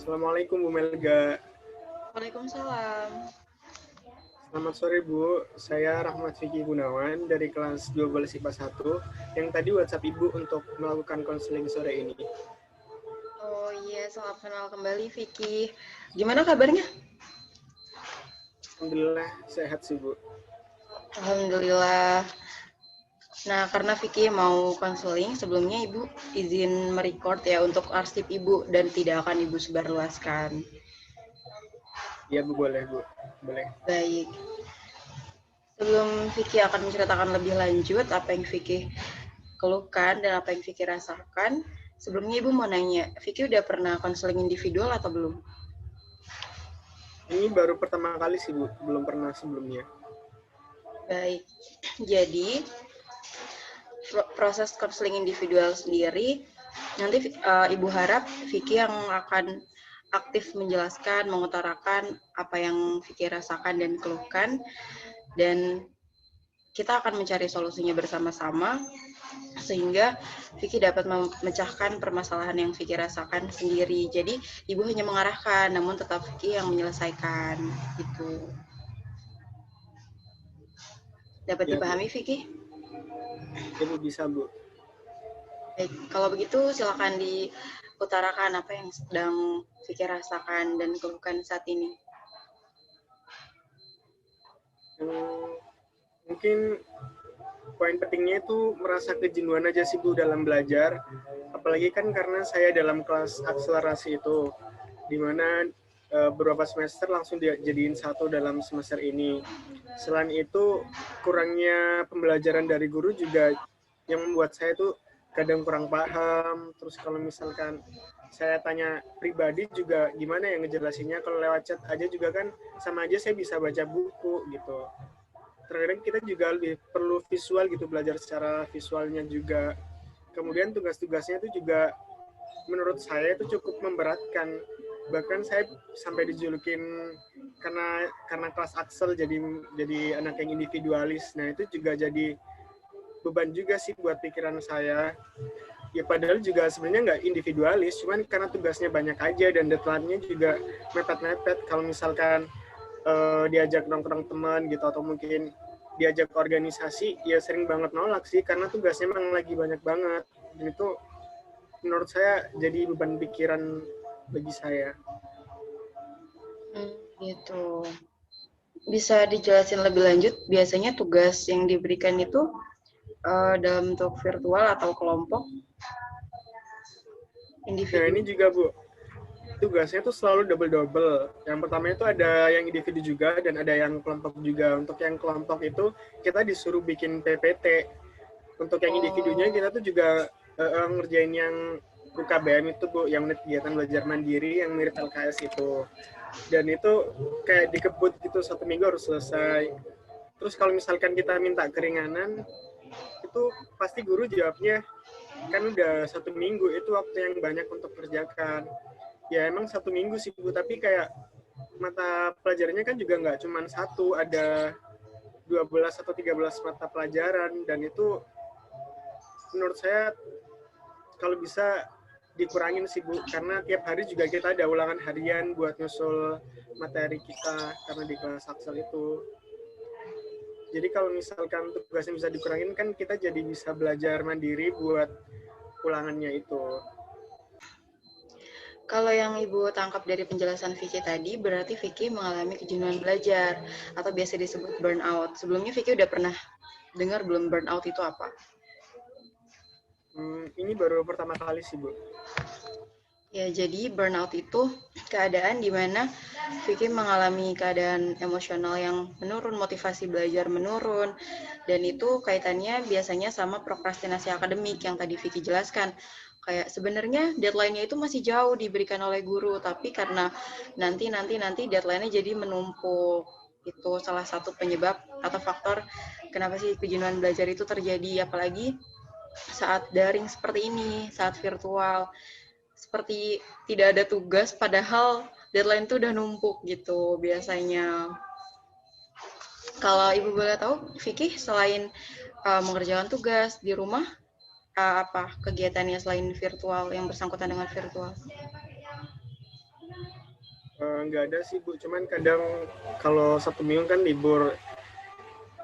Assalamualaikum Bu Melga. Waalaikumsalam. Selamat sore Bu, saya Rahmat Fikri Gunawan dari kelas 12 IPA 1 yang tadi WhatsApp Ibu untuk melakukan konseling sore ini. Oh iya, selamat kenal kembali Vicky. Gimana kabarnya? Alhamdulillah sehat sih Bu. Alhamdulillah. Nah, karena Vicky mau konseling, sebelumnya Ibu izin merecord ya untuk arsip Ibu dan tidak akan Ibu sebarluaskan. Iya Bu, boleh Bu. Boleh. Baik. Sebelum Vicky akan menceritakan lebih lanjut apa yang Vicky keluhkan dan apa yang Vicky rasakan, sebelumnya Ibu mau nanya, Vicky udah pernah konseling individual atau belum? Ini baru pertama kali sih Bu, belum pernah sebelumnya. Baik. Jadi, proses konseling individual sendiri nanti Ibu harap Vicky yang akan aktif menjelaskan, mengutarakan apa yang Vicky rasakan dan keluhkan, dan kita akan mencari solusinya bersama-sama sehingga Vicky dapat memecahkan permasalahan yang Vicky rasakan sendiri. Jadi Ibu hanya mengarahkan, namun tetap Vicky yang menyelesaikan. Gitu. Dapat Ya, dipahami Bu. Vicky? Ya Bu, bisa Bu. Baik, kalau begitu silakan diutarakan apa yang sedang Vicky rasakan dan keluhkan saat ini. Mungkin poin pentingnya itu merasa kejenuhan aja sih Bu dalam belajar. Apalagi kan karena saya dalam kelas akselerasi itu, di mana beberapa semester langsung dijadiin satu dalam semester ini. Selain itu, kurangnya pembelajaran dari guru juga yang membuat saya tuh kadang kurang paham. Terus kalau misalkan saya tanya pribadi juga gimana ya ngejelasinnya, kalau lewat chat aja juga kan sama aja saya bisa baca buku gitu. Terkadang kita juga lebih perlu visual gitu, belajar secara visualnya juga. Kemudian tugas-tugasnya itu juga menurut saya itu cukup memberatkan. Bahkan saya sampai dijulukin karena kelas Axel jadi anak yang individualis. Nah, itu juga jadi beban juga sih buat pikiran saya. Ya padahal juga sebenarnya nggak individualis, cuman karena tugasnya banyak aja dan deadline-nya juga mepet-mepet. Kalau misalkan diajak nongkrong teman gitu atau mungkin diajak organisasi, ya sering banget nolak sih karena tugasnya memang lagi banyak banget. Dan itu menurut saya jadi beban pikiran bagi saya. Gitu. Bisa dijelasin lebih lanjut, biasanya tugas yang diberikan itu dalam bentuk virtual atau kelompok? Nah Individu? ini juga Bu, tugasnya tuh selalu double-double. Yang pertama itu ada yang individu juga dan ada yang kelompok juga. Untuk yang kelompok itu kita disuruh bikin PPT. Untuk yang individunya kita tuh juga ngerjain yang UKBM itu Bu, yang unit kegiatan belajar mandiri yang mirip LKS itu. Dan itu kayak dikebut gitu, 1 minggu harus selesai. Terus kalau misalkan kita minta keringanan, itu pasti guru jawabnya, kan udah 1 minggu, itu waktu yang banyak untuk kerjakan. Ya emang 1 minggu sih Bu, tapi kayak mata pelajarannya kan juga nggak cuma satu, ada 12 atau 13 mata pelajaran, dan itu menurut saya kalau bisa dikurangin sih Bu, karena tiap hari juga kita ada ulangan harian buat nyusul materi kita karena di kelas Axel itu. Jadi kalau misalkan tugasnya bisa dikurangin kan kita jadi bisa belajar mandiri buat ulangannya itu. Kalau yang Ibu tangkap dari penjelasan Vicky tadi, berarti Vicky mengalami kejenuhan belajar atau biasa disebut burnout. Sebelumnya Vicky udah pernah dengar belum burnout itu apa? Ini baru pertama kali sih Bu. Ya, jadi burnout itu keadaan di mana Vicky mengalami keadaan emosional yang menurun, motivasi belajar menurun, dan itu kaitannya biasanya sama prokrastinasi akademik yang tadi Vicky jelaskan. Kayak sebenarnya deadline-nya itu masih jauh diberikan oleh guru, tapi karena nanti deadline-nya jadi menumpuk. Itu salah satu penyebab atau faktor kenapa sih kejenuhan belajar itu terjadi, apalagi saat daring seperti ini, saat virtual. Seperti tidak ada tugas, padahal deadline itu udah numpuk gitu biasanya. Kalau Ibu boleh tahu, Vicky selain mengerjakan tugas di rumah, apa kegiatannya selain virtual yang bersangkutan dengan virtual? Nggak ada sih Bu, cuman kadang kalau 1 minggu kan libur,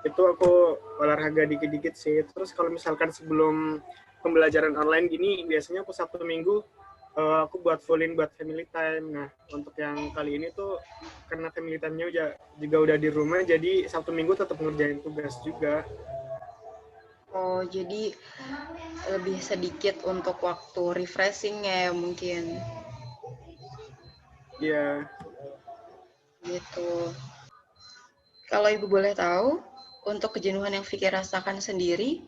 itu aku olahraga dikit-dikit sih. Terus kalau misalkan sebelum pembelajaran online gini, biasanya aku 1 minggu aku buat fullin buat family time. Nah, untuk yang kali ini tuh karena family time-nya juga udah di rumah, jadi 1 minggu tetap ngerjain tugas juga. Oh, jadi lebih sedikit untuk waktu refreshing-nya ya mungkin. Iya. Gitu. Kalau Ibu boleh tahu, untuk kejenuhan yang Vicky rasakan sendiri,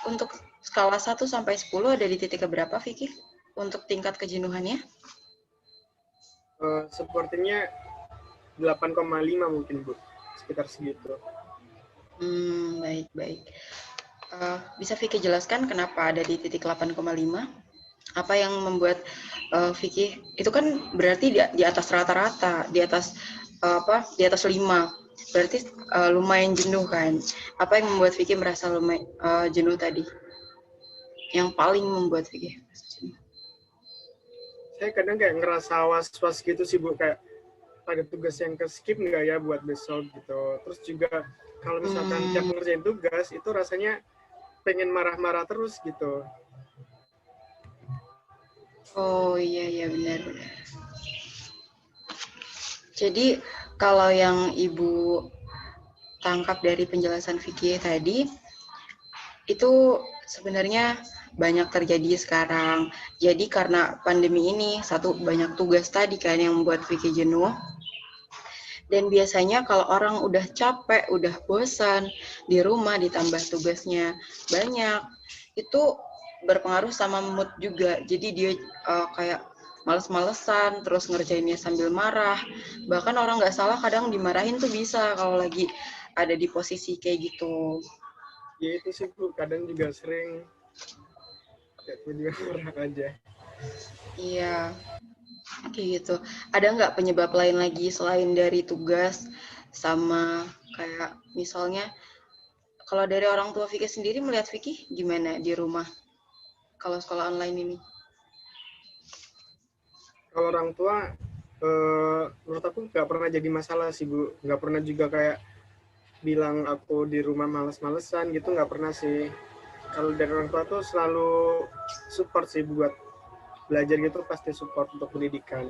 untuk skala 1 sampai 10 ada di titik keberapa, Vicky? Untuk tingkat kejenuhannya? Sepertinya 8,5 mungkin Bu, sekitar segitu. Baik. Bisa Vicky jelaskan kenapa ada di titik 8,5? Apa yang membuat Vicky itu kan berarti di atas rata-rata, di atas di atas 5. Berarti lumayan jenuh kan? Apa yang membuat Vicky merasa lumayan jenuh tadi? Yang paling membuat Vicky jenuh? Saya kadang kayak ngerasa was-was gitu sih Bu, kayak ada tugas yang ke skip nggak ya buat besok gitu. Terus juga kalau misalkan tiap ngerjain tugas itu rasanya pengen marah-marah terus gitu. Oh iya benar. Jadi kalau yang Ibu tangkap dari penjelasan Vicky tadi, itu sebenarnya banyak terjadi sekarang. Jadi karena pandemi ini, satu banyak tugas tadi kan yang membuat Vicky jenuh. Dan biasanya kalau orang udah capek, udah bosan di rumah ditambah tugasnya banyak, itu berpengaruh sama mood juga. Jadi dia kayak males-malesan, terus ngerjainnya sambil marah. Bahkan orang nggak salah kadang dimarahin tuh bisa kalau lagi ada di posisi kayak gitu. Ya itu sih Bu, kadang juga sering kayak juga marah aja. Iya, kayak gitu. Ada nggak penyebab lain lagi selain dari tugas sama kayak misalnya kalau dari orang tua Vicky sendiri melihat Vicky gimana di rumah kalau sekolah online ini? Kalau orang tua, menurut aku nggak pernah jadi masalah sih Bu. Nggak pernah juga kayak bilang aku di rumah males-malesan gitu, nggak pernah sih. Kalau dari orang tua tuh selalu support sih buat belajar gitu, pasti support untuk pendidikan.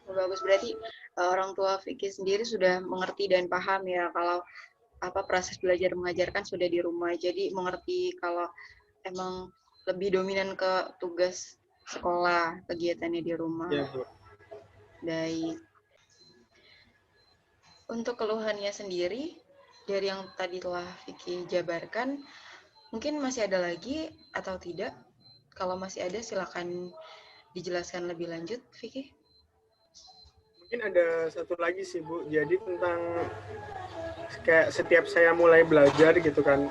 Bagus, berarti orang tua Vicky sendiri sudah mengerti dan paham ya kalau apa proses belajar mengajarkan sudah di rumah. Jadi mengerti kalau emang lebih dominan ke tugas sekolah, kegiatannya di rumah. Ya Bu. Baik. Untuk keluhannya sendiri, dari yang tadi telah Vicky jabarkan, mungkin masih ada lagi atau tidak? Kalau masih ada, silakan dijelaskan lebih lanjut, Vicky. Mungkin ada satu lagi sih Bu, jadi tentang kayak setiap saya mulai belajar gitu kan,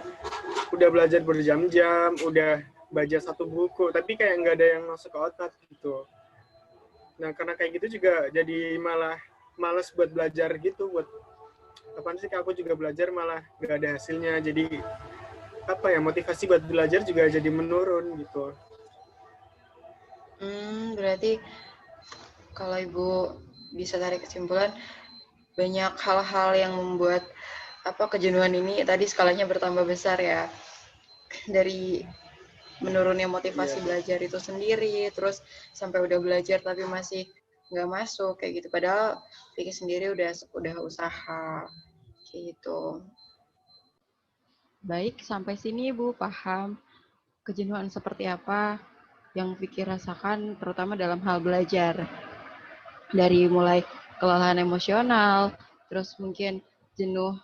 udah belajar berjam-jam, udah baca satu buku, tapi kayak nggak ada yang masuk ke otak gitu. Nah karena kayak gitu juga jadi malah males buat belajar gitu, buat kapan sih aku juga belajar malah nggak ada hasilnya, jadi apa ya, motivasi buat belajar juga jadi menurun gitu. Berarti kalau Ibu bisa tarik kesimpulan, banyak hal-hal yang membuat kejenuhan ini tadi skalanya bertambah besar ya. Dari menurunnya motivasi belajar itu sendiri, terus sampai udah belajar tapi masih nggak masuk kayak gitu. Padahal Vicky sendiri udah usaha kayak gitu. Baik, sampai sini Ibu paham kejenuhan seperti apa yang Vicky rasakan terutama dalam hal belajar. dari mulai kelelahan emosional, terus mungkin jenuh,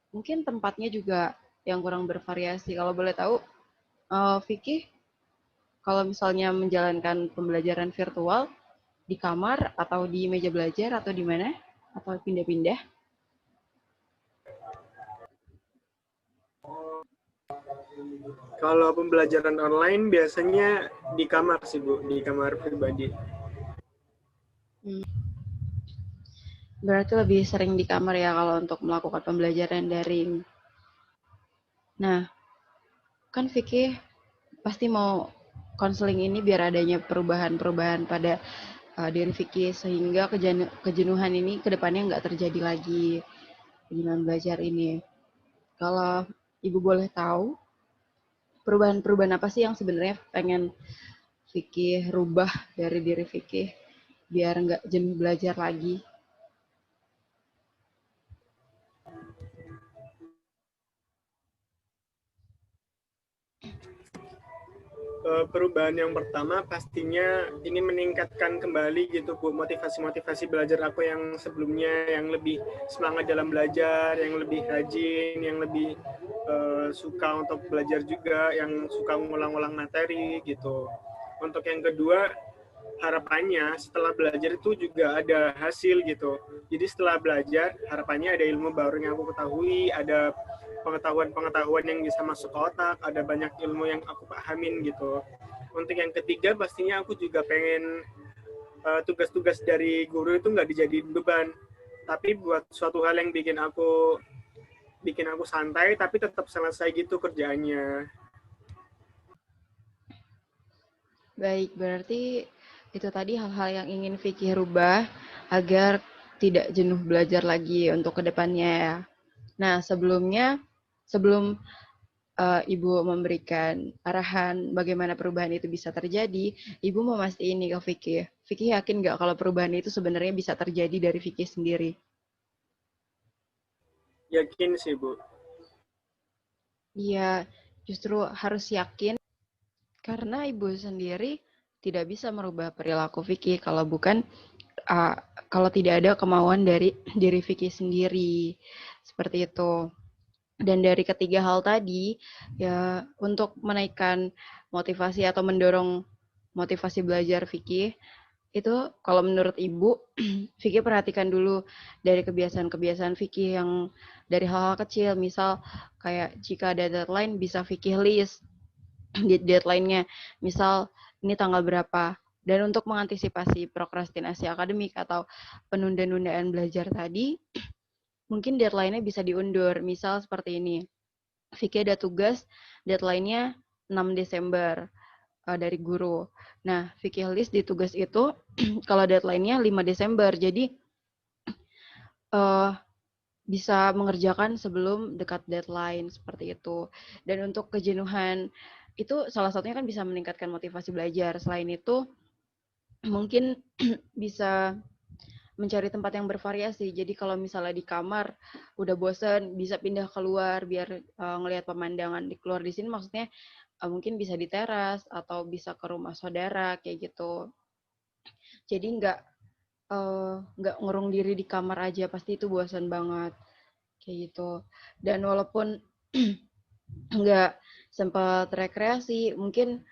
mungkin tempatnya juga yang kurang bervariasi. Kalau boleh tahu, Vicky, kalau misalnya menjalankan pembelajaran virtual di kamar atau di meja belajar atau di mana? Atau pindah-pindah? Kalau pembelajaran online biasanya di kamar sih Bu, di kamar pribadi. Berarti lebih sering di kamar ya kalau untuk melakukan pembelajaran daring. Nah, kan Vicky pasti mau konseling ini biar adanya perubahan-perubahan pada diri Vicky sehingga kejenuhan ini kedepannya nggak terjadi lagi dengan belajar ini. Kalau Ibu boleh tahu, perubahan-perubahan apa sih yang sebenarnya pengen Vicky rubah dari diri Vicky biar nggak jenuh belajar lagi? Perubahan yang pertama pastinya ini meningkatkan kembali gitu Bu, motivasi-motivasi belajar aku yang sebelumnya, yang lebih semangat dalam belajar, yang lebih rajin, yang lebih suka untuk belajar juga, yang suka ngulang-ulang materi gitu. Untuk yang kedua, harapannya setelah belajar itu juga ada hasil gitu. Jadi setelah belajar, harapannya ada ilmu baru yang aku ketahui, ada pengetahuan-pengetahuan yang bisa masuk ke otak, ada banyak ilmu yang aku pahamin gitu. Untuk yang ketiga, pastinya aku juga pengen tugas-tugas dari guru itu nggak dijadiin beban, tapi buat suatu hal yang bikin aku santai, tapi tetap selesai gitu kerjaannya. Baik, berarti itu tadi hal-hal yang ingin Vicky rubah agar tidak jenuh belajar lagi untuk kedepannya ya. Nah, sebelum Ibu memberikan arahan bagaimana perubahan itu bisa terjadi, Ibu mau mastiin nih ke Vicky. Vicky yakin nggak kalau perubahan itu sebenarnya bisa terjadi dari Vicky sendiri? Yakin sih Bu. Iya, justru harus yakin karena Ibu sendiri tidak bisa merubah perilaku Vicky uh, kalau tidak ada kemauan dari diri Vicky sendiri. Seperti itu. Dan dari ketiga hal tadi, ya untuk menaikkan motivasi atau mendorong motivasi belajar Vicky, itu kalau menurut Ibu, Vicky perhatikan dulu dari kebiasaan-kebiasaan Vicky yang dari hal-hal kecil, misal kayak jika ada deadline bisa Vicky list di deadline-nya, misal ini tanggal berapa. Dan untuk mengantisipasi prokrastinasi akademik atau penunda-nundaan belajar tadi, mungkin deadline-nya bisa diundur. Misal seperti ini, Vicky ada tugas, deadline-nya 6 Desember dari guru. Nah, Vicky list di tugas itu, kalau deadline-nya 5 Desember, jadi uh, bisa mengerjakan sebelum dekat deadline, seperti itu. Dan untuk kejenuhan, itu salah satunya kan bisa meningkatkan motivasi belajar. Selain itu, mungkin bisa mencari tempat yang bervariasi. Jadi kalau misalnya di kamar udah bosen, bisa pindah keluar biar ngelihat pemandangan di keluar di sini. Maksudnya mungkin bisa di teras atau bisa ke rumah saudara kayak gitu. Jadi nggak ngurung diri di kamar aja, pasti itu bosan banget kayak gitu. Dan walaupun nggak sempat rekreasi, mungkin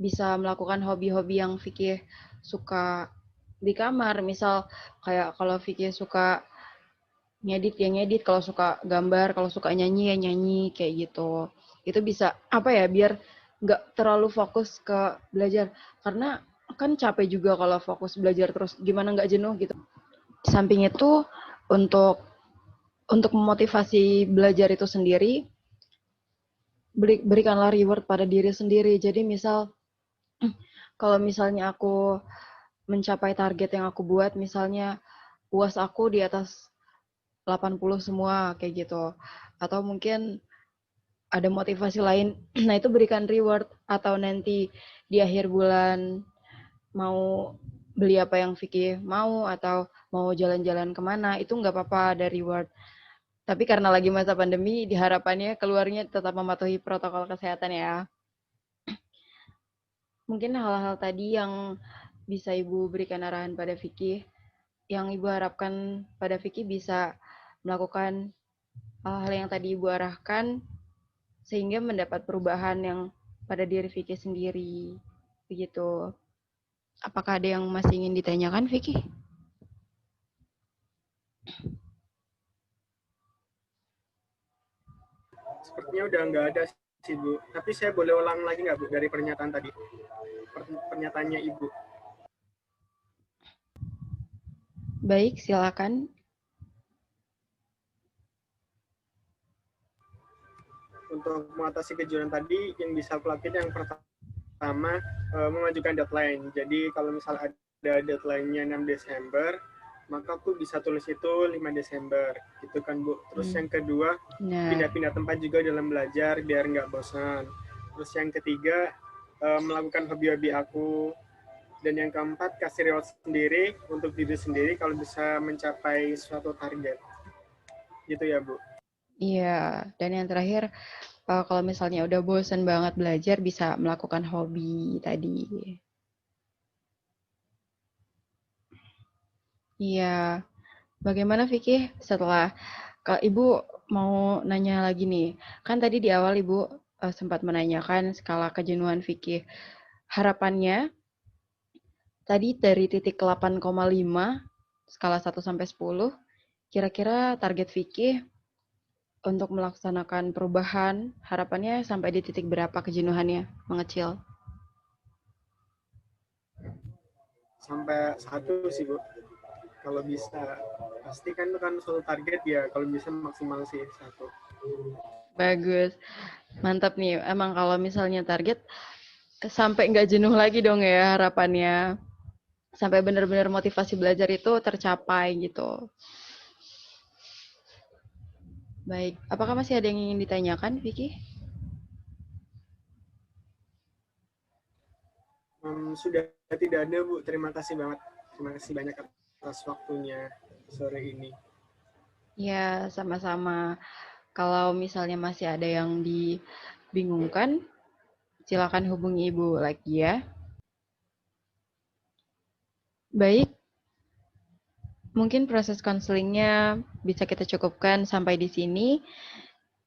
bisa melakukan hobi-hobi yang Vicky suka di kamar. Misal kayak kalau Vicky suka ngedit ya ngedit, kalau suka gambar, kalau suka nyanyi ya nyanyi kayak gitu. Itu bisa apa ya biar nggak terlalu fokus ke belajar karena kan capek juga kalau fokus belajar terus gimana nggak jenuh gitu. Samping itu untuk memotivasi belajar itu sendiri berikanlah reward pada diri sendiri. Jadi misal kalau misalnya aku mencapai target yang aku buat, misalnya UAS aku di atas 80 semua kayak gitu. Atau mungkin ada motivasi lain. Nah, itu berikan reward atau nanti di akhir bulan mau beli apa yang Vicky mau atau mau jalan-jalan kemana, itu nggak apa-apa ada reward. Tapi karena lagi masa pandemi, diharapannya keluarnya tetap mematuhi protokol kesehatan ya. Mungkin hal-hal tadi yang bisa Ibu berikan arahan pada Vicky. yang Ibu harapkan pada Vicky bisa melakukan hal-hal yang tadi Ibu arahkan sehingga mendapat perubahan yang pada diri Vicky sendiri. Begitu. Apakah ada yang masih ingin ditanyakan, Vicky? Sepertinya udah nggak ada sih, Bu. Tapi saya boleh ulang lagi nggak, Bu, dari pernyataan tadi? Pernyataannya Ibu. Baik, silakan. Untuk mengatasi kejuaraan tadi, yang bisa aku lakukan yang pertama, mengajukan deadline. Jadi kalau misal ada deadline-nya 6 Desember, maka aku bisa tulis itu 5 Desember. Gitu kan, Bu. Terus yang kedua, pindah-pindah tempat juga dalam belajar biar nggak bosan. Terus yang ketiga, melakukan hobi-hobi aku. Dan yang keempat, kasih reward sendiri untuk diri sendiri kalau bisa mencapai suatu target. Gitu ya, Bu. Iya, dan yang terakhir, kalau misalnya udah bosan banget belajar, bisa melakukan hobi tadi. Iya, bagaimana Vicky setelah Ibu mau nanya lagi nih, kan tadi di awal Ibu sempat menanyakan skala kejenuhan Vicky. Harapannya tadi dari titik 8,5 skala 1 sampai 10, kira-kira target Vicky untuk melaksanakan perubahan, harapannya sampai di titik berapa kejenuhannya mengecil? Sampai 1 sih, Bu. Kalau bisa. Pasti kan itu kan suatu target ya, kalau bisa maksimal sih 1. Bagus. Mantap nih. Emang kalau misalnya target, sampai nggak jenuh lagi dong ya harapannya. Sampai benar-benar motivasi belajar itu tercapai gitu. Baik, apakah masih ada yang ingin ditanyakan, Vicky? Sudah tidak ada, Bu. Terima kasih banget. Terima kasih banyak atas waktunya sore ini. Ya, sama-sama. Kalau misalnya masih ada yang dibingungkan, silakan hubungi Ibu lagi ya. Baik, mungkin proses konselingnya bisa kita cukupkan sampai di sini.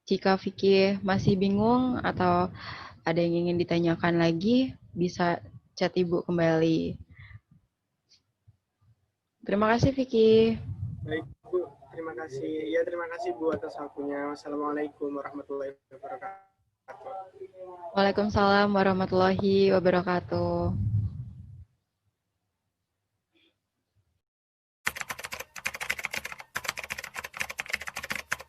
Jika Vicky masih bingung atau ada yang ingin ditanyakan lagi, bisa chat Ibu kembali. Terima kasih Vicky. Baik, Bu. Terima kasih. Ya, terima kasih, Bu, atas waktunya. Wassalamualaikum warahmatullahi wabarakatuh. Waalaikumsalam warahmatullahi wabarakatuh.